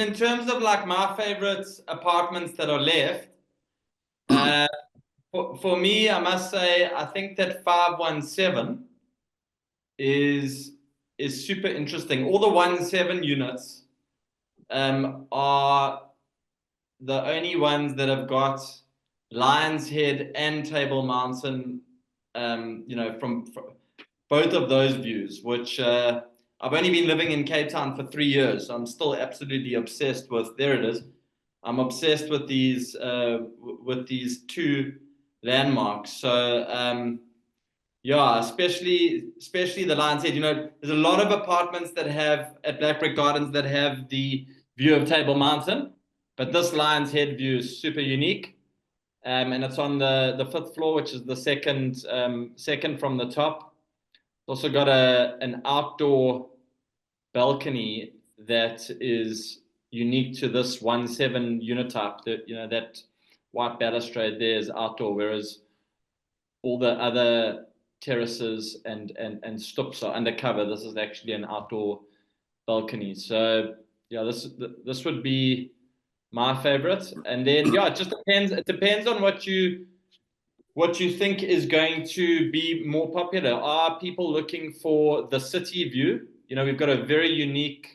in terms of like my favorite apartments that are left, uh, for me, I must say, I think that 517 is is super interesting. All the 17 units are the only ones that have got Lion's Head and Table Mountain, from both of those views, which I've only been living in Cape Town for 3 years. So I'm still absolutely obsessed with. There it is. I'm obsessed with these two landmarks. So yeah, especially the Lion's Head. There's a lot of apartments that have at BlackBrick Gardens that have the view of Table Mountain, but this Lion's Head view is super unique. And it's on the fifth floor, which is the second from the top. It's also got an outdoor balcony that is unique to this 17 unit type. That white balustrade there is outdoor, whereas all the other terraces and stoops are undercover. This is actually an outdoor balcony. So yeah, this would be my favorite. And then yeah, it just depends. It depends on what you think is going to be more popular. Are people looking for the city view? We've got a very unique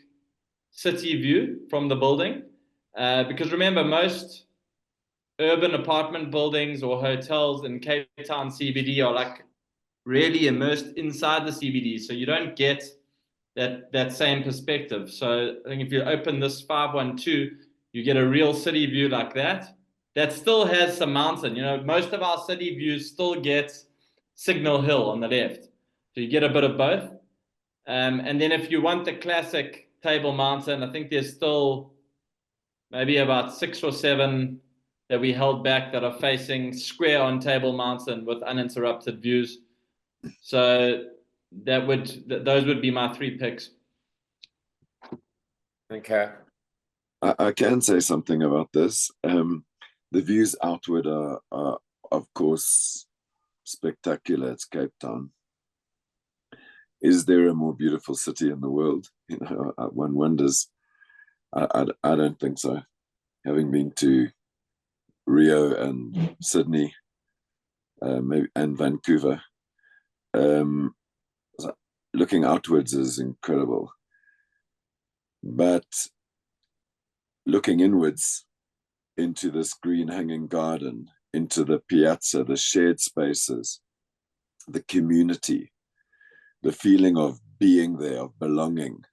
city view from the building. Because remember, most urban apartment buildings or hotels in Cape Town CBD are like really immersed inside the CBD. So you don't get that same perspective. So I think if you open this 512, you get a real city view like that. That still has some mountain. Most of our city views still get Signal Hill on the left. So you get a bit of both. And then if you want the classic Table Mountain, I think there's still maybe about 6 or 7 that we held back that are facing square on Table Mountain with uninterrupted views. So those would be my 3 picks. Okay. I can say something about this. The views outward are of course spectacular. It's Cape Town. Is there a more beautiful city in the world? One wonders. I don't think so. Having been to Rio and Sydney, maybe, and Vancouver, looking outwards is incredible. But looking inwards into this green hanging garden, into the piazza, the shared spaces, the community, the feeling of being there, of belonging,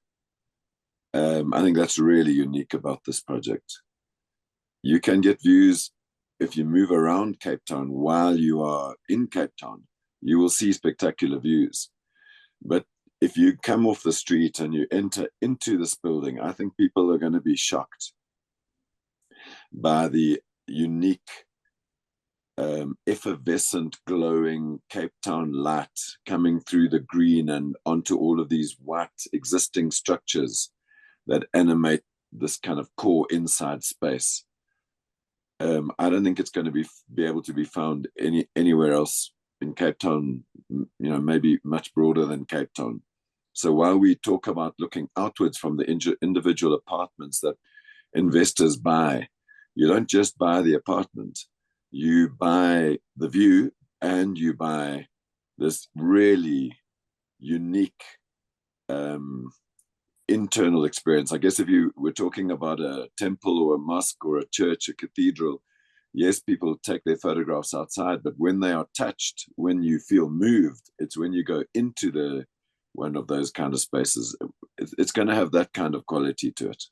I think that's really unique about this project. You can get views if you move around Cape Town. While you are in Cape Town, you will see spectacular views. But if you come off the street and you enter into this building, I think people are going to be shocked by the unique, effervescent, glowing Cape Town light coming through the green and onto all of these white existing structures that animate this kind of core inside space. I don't think it's going to be able to be found anywhere else in Cape Town, maybe much broader than Cape Town. So while we talk about looking outwards from the individual apartments that investors buy, you don't just buy the apartment, you buy the view and you buy this really unique internal experience. I guess if you were talking about a temple or a mosque or a church, a cathedral, yes, people take their photographs outside, but when they are touched, when you feel moved, it's when you go into one of those kind of spaces. It's going to have that kind of quality to it.